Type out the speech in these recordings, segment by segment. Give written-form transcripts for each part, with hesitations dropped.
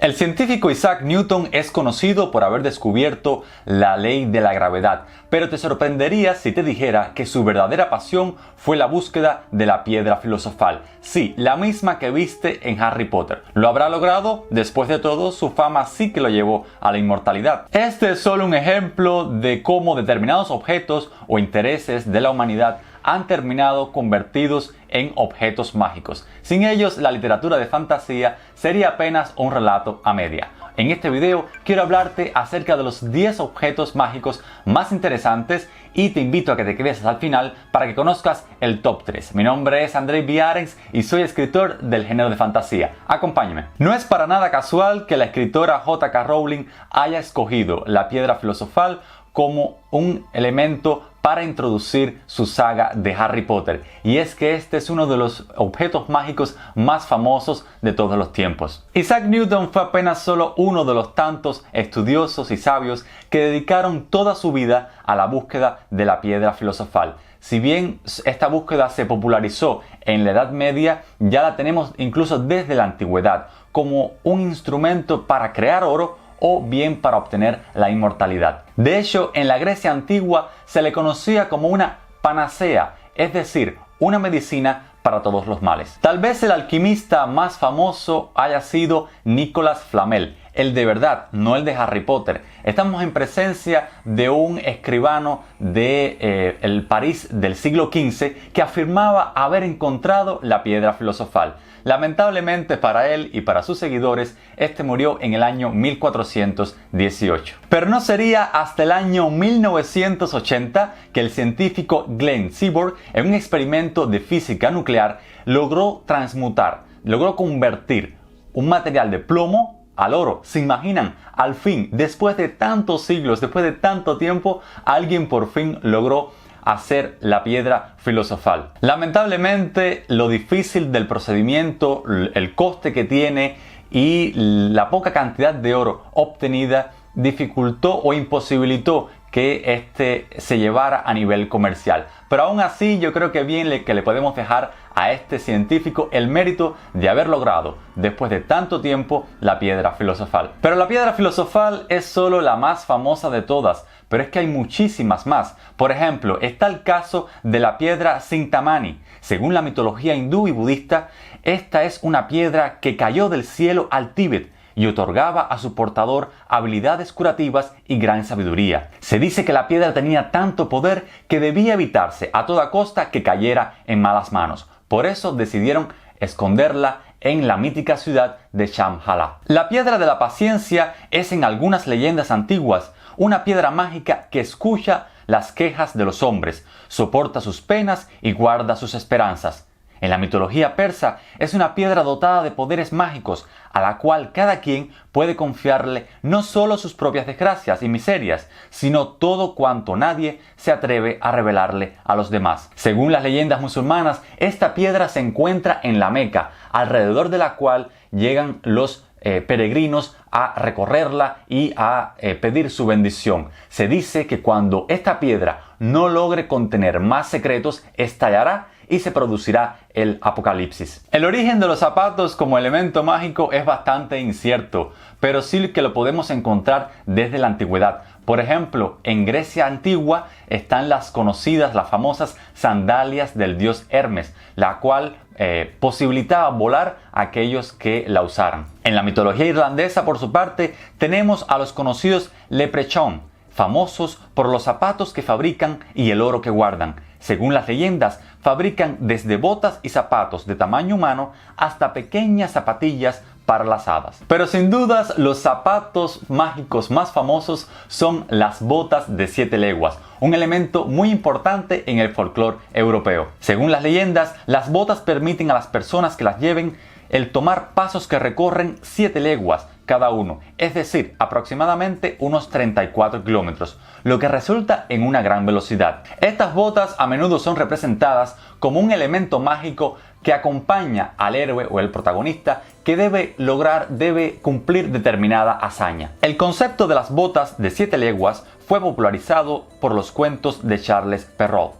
El científico Isaac Newton es conocido por haber descubierto la ley de la gravedad, pero te sorprendería si te dijera que su verdadera pasión fue la búsqueda de la piedra filosofal. Sí, la misma que viste en Harry Potter. ¿Lo habrá logrado? Después de todo, su fama sí que lo llevó a la inmortalidad. Este es solo un ejemplo de cómo determinados objetos o intereses de la humanidad han terminado convertidos en objetos mágicos. Sin ellos, la literatura de fantasía sería apenas un relato a media. En este video quiero hablarte acerca de los 10 objetos mágicos más interesantes y te invito a que te quedes hasta el final para que conozcas el top 3. Mi nombre es Andrei Biarritz y soy escritor del género de fantasía. Acompáñame. No es para nada casual que la escritora J.K. Rowling haya escogido la piedra filosofal como un elemento para introducir su saga de Harry Potter, y es que este es uno de los objetos mágicos más famosos de todos los tiempos. Isaac Newton fue apenas solo uno de los tantos estudiosos y sabios que dedicaron toda su vida a la búsqueda de la piedra filosofal. Si bien esta búsqueda se popularizó en la Edad Media, ya la tenemos incluso desde la Antigüedad como un instrumento para crear oro o bien para obtener la inmortalidad. De hecho, en la Grecia antigua se le conocía como una panacea, es decir, una medicina para todos los males. Tal vez el alquimista más famoso haya sido Nicolas Flamel, el de verdad, no el de Harry Potter. Estamos en presencia de un escribano de el París del siglo XV que afirmaba haber encontrado la piedra filosofal. Lamentablemente para él y para sus seguidores, este murió en el año 1418. Pero no sería hasta el año 1980 que el científico Glenn Seaborg, en un experimento de física nuclear, logró convertir un material de plomo al oro. ¿Se imaginan? Al fin, después de tantos siglos, después de tanto tiempo, alguien por fin logró hacer la piedra filosofal. Lamentablemente, lo difícil del procedimiento, el coste que tiene y la poca cantidad de oro obtenida dificultó o imposibilitó que este se llevara a nivel comercial. Pero aún así, yo creo que bien que le podemos dejar a este científico el mérito de haber logrado, después de tanto tiempo, la piedra filosofal. Pero la piedra filosofal es solo la más famosa de todas, pero es que hay muchísimas más. Por ejemplo, está el caso de la piedra Cintamani. Según la mitología hindú y budista, esta es una piedra que cayó del cielo al Tíbet y otorgaba a su portador habilidades curativas y gran sabiduría. Se dice que la piedra tenía tanto poder que debía evitarse a toda costa que cayera en malas manos. Por eso decidieron esconderla en la mítica ciudad de Shambhala. La piedra de la paciencia es en algunas leyendas antiguas una piedra mágica que escucha las quejas de los hombres, soporta sus penas y guarda sus esperanzas. En la mitología persa es una piedra dotada de poderes mágicos a la cual cada quien puede confiarle no solo sus propias desgracias y miserias, sino todo cuanto nadie se atreve a revelarle a los demás. Según las leyendas musulmanas, esta piedra se encuentra en la Meca, alrededor de la cual llegan los peregrinos a recorrerla y a pedir su bendición. Se dice que cuando esta piedra no logre contener más secretos, estallará y se producirá el apocalipsis. El origen de los zapatos como elemento mágico es bastante incierto, pero sí que lo podemos encontrar desde la antigüedad. Por ejemplo, en Grecia antigua están las famosas sandalias del dios Hermes, la cual posibilitaba volar a aquellos que la usaran. En la mitología irlandesa, por su parte, tenemos a los conocidos leprechaun, famosos por los zapatos que fabrican y el oro que guardan. Según las leyendas, fabrican desde botas y zapatos de tamaño humano hasta pequeñas zapatillas para las hadas. Pero sin dudas, los zapatos mágicos más famosos son las botas de 7 leguas, un elemento muy importante en el folclore europeo. Según las leyendas, las botas permiten a las personas que las lleven el tomar pasos que recorren 7 leguas cada uno, es decir, aproximadamente unos 34 kilómetros, lo que resulta en una gran velocidad. Estas botas a menudo son representadas como un elemento mágico que acompaña al héroe o el protagonista que debe cumplir determinada hazaña. El concepto de las botas de 7 leguas fue popularizado por los cuentos de Charles Perrault.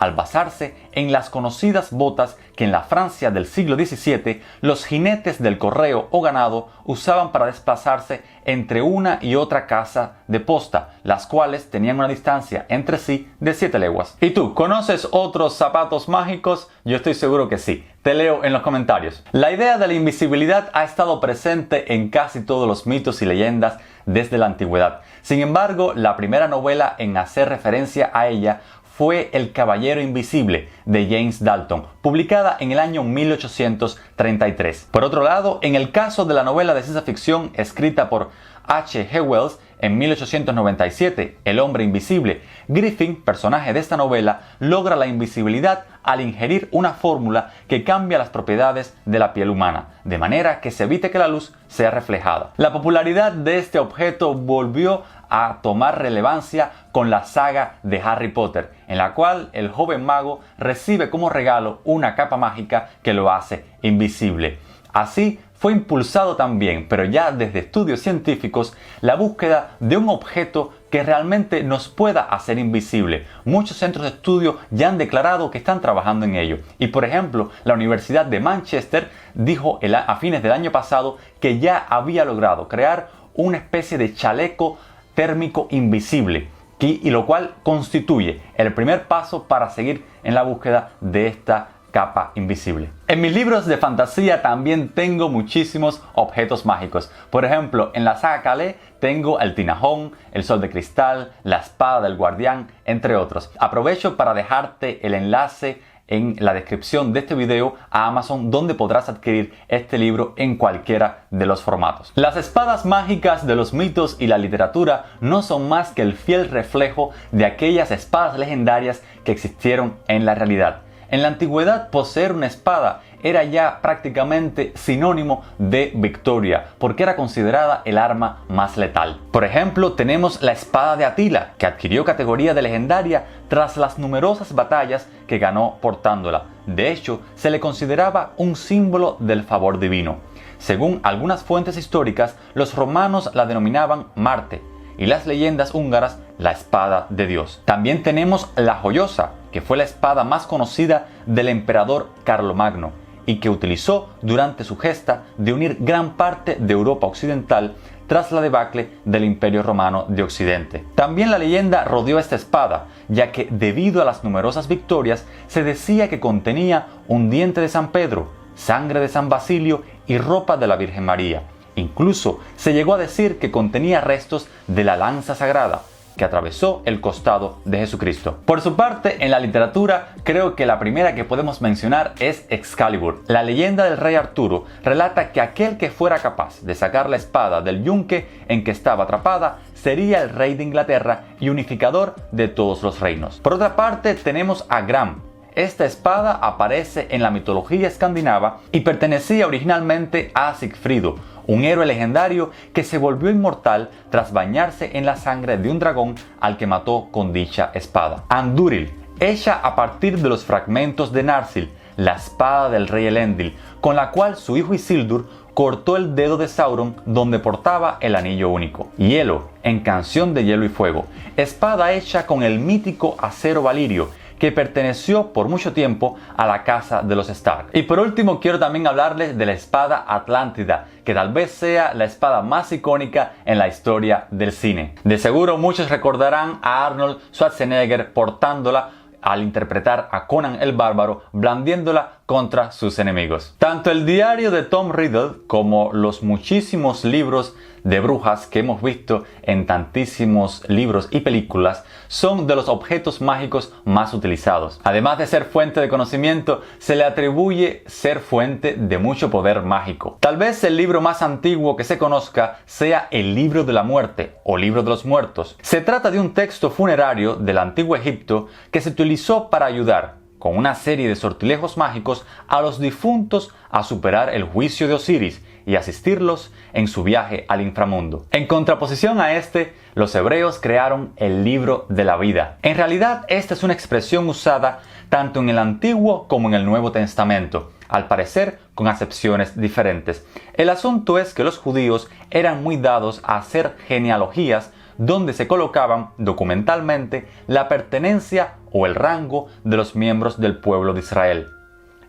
al basarse en las conocidas botas que en la Francia del siglo XVII los jinetes del correo o ganado usaban para desplazarse entre una y otra casa de posta, las cuales tenían una distancia entre sí de 7 leguas. ¿Y tú, conoces otros zapatos mágicos? Yo estoy seguro que sí. Te leo en los comentarios. La idea de la invisibilidad ha estado presente en casi todos los mitos y leyendas desde la antigüedad. Sin embargo, la primera novela en hacer referencia a ella fue El Caballero Invisible de James Dalton, publicada en el año 1833. Por otro lado, en el caso de la novela de ciencia ficción escrita por H. G. Wells en 1897, El Hombre Invisible, Griffin, personaje de esta novela, logra la invisibilidad al ingerir una fórmula que cambia las propiedades de la piel humana, de manera que se evite que la luz sea reflejada. La popularidad de este objeto volvió a tomar relevancia con la saga de Harry Potter, en la cual el joven mago recibe como regalo una capa mágica que lo hace invisible. Así fue impulsado también, pero ya desde estudios científicos, la búsqueda de un objeto que realmente nos pueda hacer invisible. Muchos centros de estudio ya han declarado que están trabajando en ello. Y por ejemplo, la Universidad de Manchester dijo a fines del año pasado que ya había logrado crear una especie de chaleco térmico invisible, y lo cual constituye el primer paso para seguir en la búsqueda de esta capa invisible. En mis libros de fantasía también tengo muchísimos objetos mágicos. Por ejemplo, en la saga Calais tengo el tinajón, el sol de cristal, la espada del guardián, entre otros. Aprovecho para dejarte el enlace en la descripción de este video a Amazon, donde podrás adquirir este libro en cualquiera de los formatos. Las espadas mágicas de los mitos y la literatura no son más que el fiel reflejo de aquellas espadas legendarias que existieron en la realidad. En la antigüedad, poseer una espada era ya prácticamente sinónimo de victoria, porque era considerada el arma más letal. Por ejemplo, tenemos la espada de Atila, que adquirió categoría de legendaria tras las numerosas batallas que ganó portándola. De hecho, se le consideraba un símbolo del favor divino. Según algunas fuentes históricas, los romanos la denominaban Marte, y las leyendas húngaras la espada de Dios. También tenemos la joyosa, que fue la espada más conocida del emperador Carlomagno y que utilizó durante su gesta de unir gran parte de Europa occidental tras la debacle del Imperio Romano de Occidente. También la leyenda rodeó esta espada, ya que debido a las numerosas victorias se decía que contenía un diente de San Pedro, sangre de San Basilio y ropa de la Virgen María. Incluso se llegó a decir que contenía restos de la lanza sagrada que atravesó el costado de Jesucristo. Por su parte, en la literatura, creo que la primera que podemos mencionar es Excalibur. La leyenda del rey Arturo relata que aquel que fuera capaz de sacar la espada del yunque en que estaba atrapada sería el rey de Inglaterra y unificador de todos los reinos. Por otra parte, tenemos a Gram. Esta espada aparece en la mitología escandinava y pertenecía originalmente a Sigfrido, un héroe legendario que se volvió inmortal tras bañarse en la sangre de un dragón al que mató con dicha espada. Andúril, hecha a partir de los fragmentos de Narsil, la espada del rey Elendil, con la cual su hijo Isildur cortó el dedo de Sauron donde portaba el anillo único. Hielo, en Canción de Hielo y Fuego, espada hecha con el mítico acero valirio, que perteneció por mucho tiempo a la casa de los Stark. Y por último, quiero también hablarles de la espada Atlántida, que tal vez sea la espada más icónica en la historia del cine. De seguro muchos recordarán a Arnold Schwarzenegger portándola al interpretar a Conan el Bárbaro, blandiéndola contra sus enemigos. Tanto el diario de Tom Riddle como los muchísimos libros de brujas que hemos visto en tantísimos libros y películas son de los objetos mágicos más utilizados. Además de ser fuente de conocimiento, se le atribuye ser fuente de mucho poder mágico. Tal vez el libro más antiguo que se conozca sea el Libro de la Muerte o Libro de los Muertos. Se trata de un texto funerario del antiguo Egipto que se utilizó para ayudar con una serie de sortilegios mágicos a los difuntos a superar el juicio de Osiris y asistirlos en su viaje al inframundo. En contraposición a este, los hebreos crearon el libro de la vida. En realidad, esta es una expresión usada tanto en el Antiguo como en el Nuevo Testamento, al parecer con acepciones diferentes. El asunto es que los judíos eran muy dados a hacer genealogías donde se colocaban documentalmente la pertenencia o el rango de los miembros del pueblo de Israel.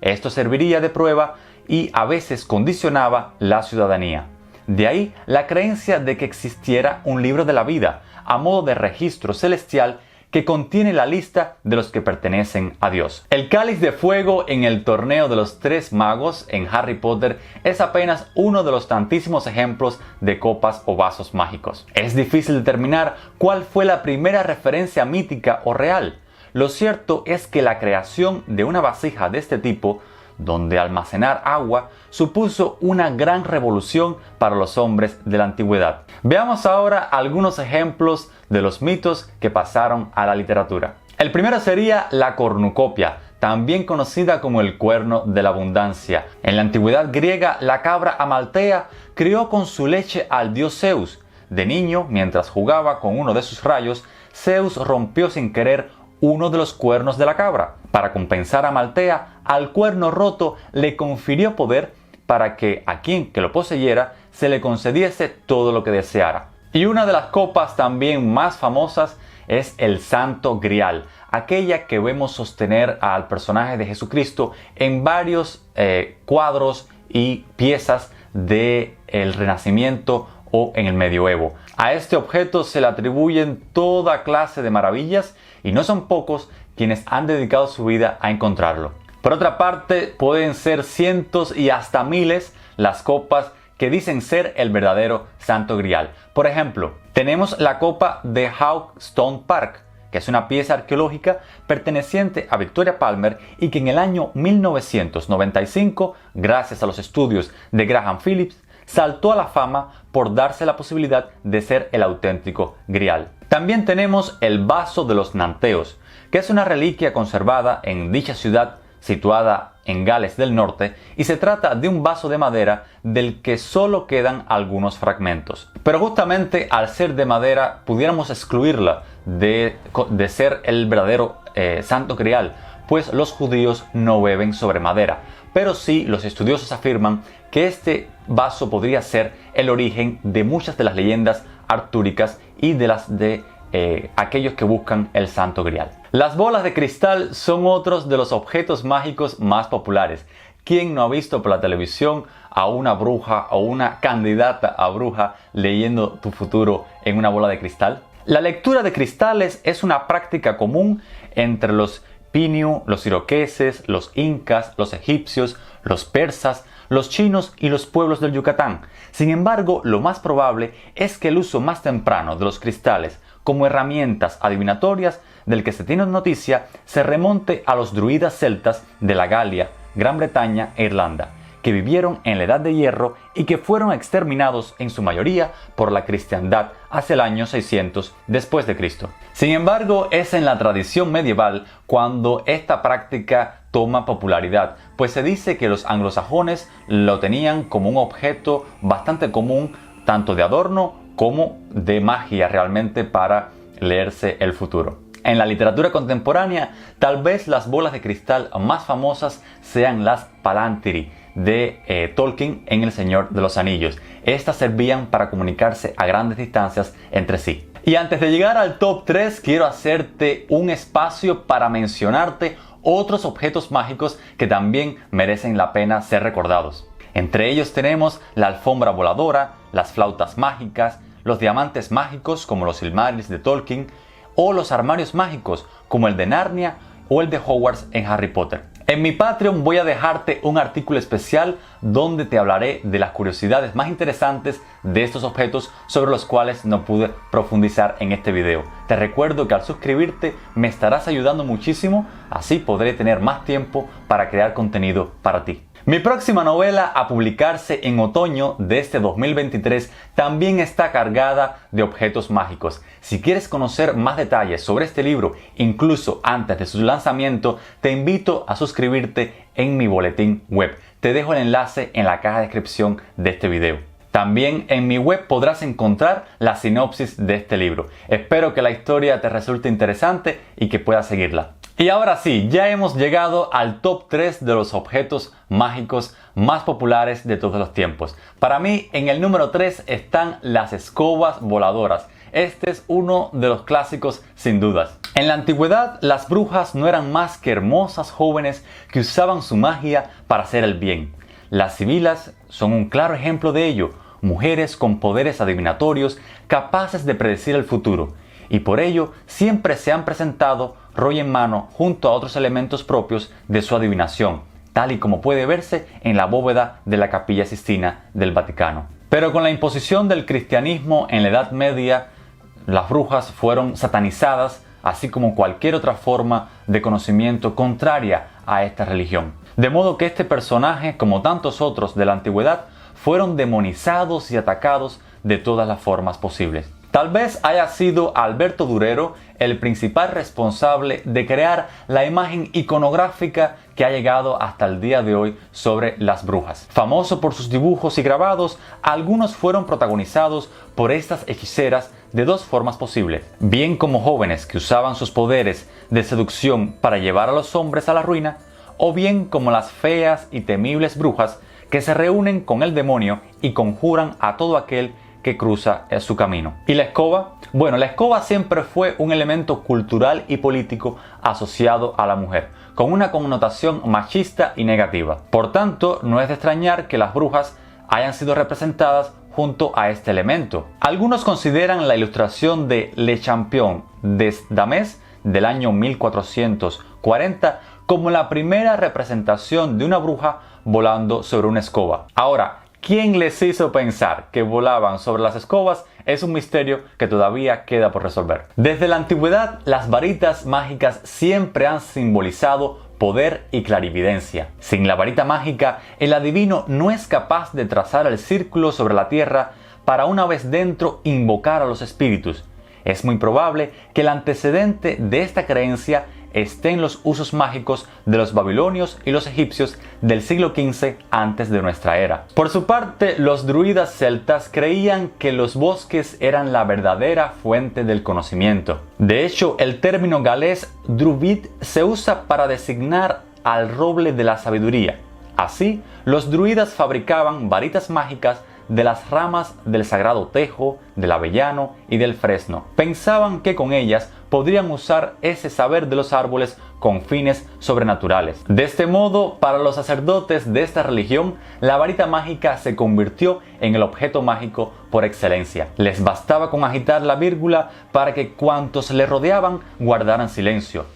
Esto serviría de prueba y a veces condicionaba la ciudadanía. De ahí la creencia de que existiera un libro de la vida, a modo de registro celestial que contiene la lista de los que pertenecen a Dios. El cáliz de fuego en el torneo de los tres magos en Harry Potter es apenas uno de los tantísimos ejemplos de copas o vasos mágicos. Es difícil determinar cuál fue la primera referencia mítica o real. Lo cierto es que la creación de una vasija de este tipo, donde almacenar agua, supuso una gran revolución para los hombres de la antigüedad. Veamos ahora algunos ejemplos de los mitos que pasaron a la literatura. El primero sería la cornucopia, también conocida como el cuerno de la abundancia. En la antigüedad griega, la cabra Amaltea crió con su leche al dios Zeus. De niño, mientras jugaba con uno de sus rayos, Zeus rompió sin querer uno de los cuernos de la cabra. Para compensar a Amaltea, al cuerno roto le confirió poder para que a quien que lo poseyera se le concediese todo lo que deseara. Y una de las copas también más famosas es el Santo Grial, aquella que vemos sostener al personaje de Jesucristo en varios cuadros y piezas del Renacimiento o en el Medioevo. A este objeto se le atribuyen toda clase de maravillas y no son pocos quienes han dedicado su vida a encontrarlo. Por otra parte, pueden ser cientos y hasta miles las copas que dicen ser el verdadero Santo Grial. Por ejemplo, tenemos la copa de Hawkstone Park, que es una pieza arqueológica perteneciente a Victoria Palmer y que en el año 1995, gracias a los estudios de Graham Phillips, saltó a la fama por darse la posibilidad de ser el auténtico Grial. También tenemos el vaso de los Nanteos, que es una reliquia conservada en dicha ciudad situada en Gales del Norte, y se trata de un vaso de madera del que solo quedan algunos fragmentos. Pero justamente al ser de madera pudiéramos excluirla de ser el verdadero Santo Grial, pues los judíos no beben sobre madera. Pero sí, los estudiosos afirman que este vaso podría ser el origen de muchas de las leyendas artúricas y de las de aquellos que buscan el Santo Grial. Las bolas de cristal son otros de los objetos mágicos más populares. ¿Quién no ha visto por la televisión a una bruja o una candidata a bruja leyendo tu futuro en una bola de cristal? La lectura de cristales es una práctica común entre los Pinu, los iroqueses, los incas, los egipcios, los persas, los chinos y los pueblos del Yucatán. Sin embargo, lo más probable es que el uso más temprano de los cristales como herramientas adivinatorias del que se tiene noticia se remonte a los druidas celtas de la Galia, Gran Bretaña e Irlanda, que vivieron en la Edad de Hierro y que fueron exterminados en su mayoría por la cristiandad hacia el año 600 después de Cristo. Sin embargo, es en la tradición medieval cuando esta práctica toma popularidad, pues se dice que los anglosajones lo tenían como un objeto bastante común, tanto de adorno como de magia realmente para leerse el futuro. En la literatura contemporánea, tal vez las bolas de cristal más famosas sean las Palantiri de Tolkien en El Señor de los Anillos. Estas servían para comunicarse a grandes distancias entre sí. Y antes de llegar al top 3, quiero hacerte un espacio para mencionarte otros objetos mágicos que también merecen la pena ser recordados. Entre ellos tenemos la alfombra voladora, las flautas mágicas, los diamantes mágicos como los Silmarils de Tolkien, o los armarios mágicos como el de Narnia o el de Hogwarts en Harry Potter. En mi Patreon voy a dejarte un artículo especial donde te hablaré de las curiosidades más interesantes de estos objetos sobre los cuales no pude profundizar en este video. Te recuerdo que al suscribirte me estarás ayudando muchísimo, así podré tener más tiempo para crear contenido para ti. Mi próxima novela a publicarse en otoño de este 2023 también está cargada de objetos mágicos. Si quieres conocer más detalles sobre este libro, incluso antes de su lanzamiento, te invito a suscribirte en mi boletín web. Te dejo el enlace en la caja de descripción de este video. También en mi web podrás encontrar la sinopsis de este libro. Espero que la historia te resulte interesante y que puedas seguirla. Y ahora sí, ya hemos llegado al top 3 de los objetos mágicos más populares de todos los tiempos. Para mí, en el número 3 están las escobas voladoras. este es uno de los clásicos sin dudas. En la antigüedad, las brujas no eran más que hermosas jóvenes que usaban su magia para hacer el bien. Las sibilas son un claro ejemplo de ello, mujeres con poderes adivinatorios capaces de predecir el futuro, y por ello siempre se han presentado rollo en mano junto a otros elementos propios de su adivinación, tal y como puede verse en la bóveda de la Capilla Sixtina del Vaticano. Pero con la imposición del cristianismo en la Edad Media, las brujas fueron satanizadas, así como cualquier otra forma de conocimiento contraria a esta religión. De modo que este personaje, como tantos otros de la antigüedad, fueron demonizados y atacados de todas las formas posibles. Tal vez haya sido Alberto Durero el principal responsable de crear la imagen iconográfica que ha llegado hasta el día de hoy sobre las brujas. Famoso por sus dibujos y grabados, algunos fueron protagonizados por estas hechiceras de dos formas posibles. Bien como jóvenes que usaban sus poderes de seducción para llevar a los hombres a la ruina, o bien como las feas y temibles brujas que se reúnen con el demonio y conjuran a todo aquel que cruza su camino. ¿Y la escoba? Bueno, la escoba siempre fue un elemento cultural y político asociado a la mujer, con una connotación machista y negativa. Por tanto, no es de extrañar que las brujas hayan sido representadas junto a este elemento. Algunos consideran la ilustración de Le Champion des Dames del año 1440 como la primera representación de una bruja volando sobre una escoba. Ahora, ¿quién les hizo pensar que volaban sobre las escobas? Es un misterio que todavía queda por resolver. Desde la antigüedad, las varitas mágicas siempre han simbolizado poder y clarividencia. Sin la varita mágica, el adivino no es capaz de trazar el círculo sobre la tierra para una vez dentro invocar a los espíritus. Es muy probable que el antecedente de esta creencia esté en los usos mágicos de los babilonios y los egipcios del siglo XV antes de nuestra era. Por su parte, los druidas celtas creían que los bosques eran la verdadera fuente del conocimiento. De hecho, el término galés druid se usa para designar al roble de la sabiduría. Así, los druidas fabricaban varitas mágicas de las ramas del sagrado tejo, del avellano y del fresno. Pensaban que con ellas podrían usar ese saber de los árboles con fines sobrenaturales. De este modo, para los sacerdotes de esta religión, la varita mágica se convirtió en el objeto mágico por excelencia. Les bastaba con agitar la vírgula para que cuantos le rodeaban guardaran silencio.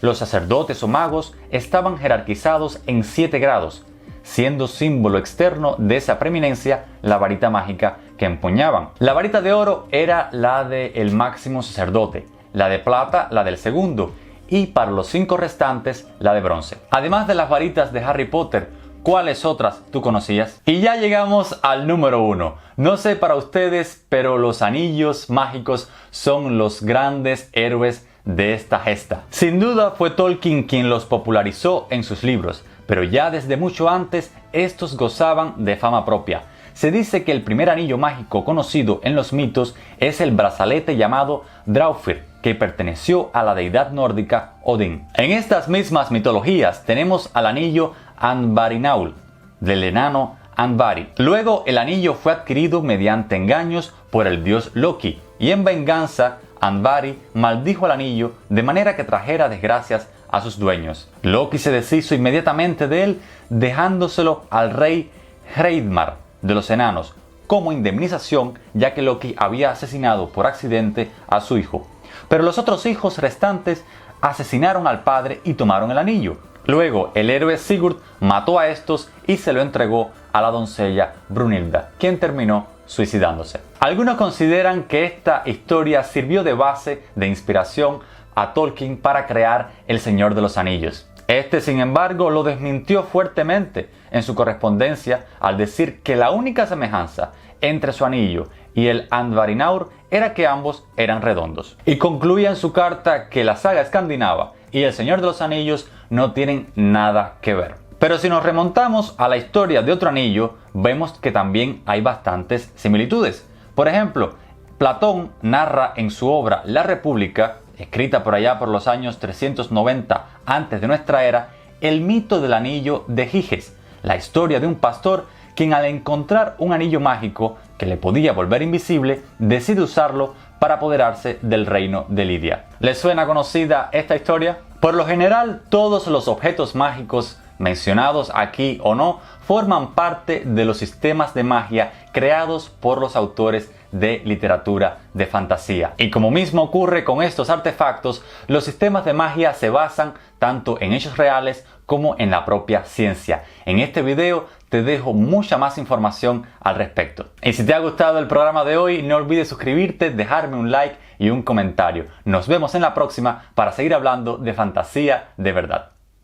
Los sacerdotes o magos estaban jerarquizados en 7 grados, siendo símbolo externo de esa preeminencia la varita mágica que empuñaban. La varita de oro era la del máximo sacerdote, la de plata la del segundo, y para los 5 restantes la de bronce. Además de las varitas de Harry Potter, ¿cuáles otras tú conocías? Y ya llegamos al número 1. No sé para ustedes, pero los anillos mágicos son los grandes héroes de esta gesta. Sin duda fue Tolkien quien los popularizó en sus libros, pero ya desde mucho antes estos gozaban de fama propia. Se dice que el primer anillo mágico conocido en los mitos es el brazalete llamado Draupnir, que perteneció a la deidad nórdica Odín. En estas mismas mitologías tenemos al anillo Andvarinaul, del enano Andvari. Luego el anillo fue adquirido mediante engaños por el dios Loki, y en venganza Andvari maldijo al anillo de manera que trajera desgracias a sus dueños. Loki se deshizo inmediatamente de él, dejándoselo al rey Hreidmar de los enanos como indemnización, ya que Loki había asesinado por accidente a su hijo. Pero los otros hijos restantes asesinaron al padre y tomaron el anillo. Luego el héroe Sigurd mató a estos y se lo entregó a la doncella Brunilda, quien terminó suicidándose. Algunos consideran que esta historia sirvió de base de inspiración a Tolkien para crear El Señor de los Anillos. Este, sin embargo, lo desmintió fuertemente en su correspondencia al decir que la única semejanza entre su anillo y el Andvarinaur era que ambos eran redondos. Y concluía en su carta que la saga escandinava y El Señor de los Anillos no tienen nada que ver. Pero si nos remontamos a la historia de otro anillo, vemos que también hay bastantes similitudes. Por ejemplo, Platón narra en su obra La República, escrita por allá por los años 390 antes de nuestra era, el mito del anillo de Giges, la historia de un pastor quien al encontrar un anillo mágico que le podía volver invisible, decide usarlo para apoderarse del reino de Lidia. ¿Les suena conocida esta historia? Por lo general, todos los objetos mágicos mencionados aquí o no forman parte de los sistemas de magia creados por los autores de literatura de fantasía. Y como mismo ocurre con estos artefactos, los sistemas de magia se basan tanto en hechos reales como en la propia ciencia. En este video te dejo mucha más información al respecto. Y si te ha gustado el programa de hoy, no olvides suscribirte, dejarme un like y un comentario. Nos vemos en la próxima para seguir hablando de fantasía de verdad.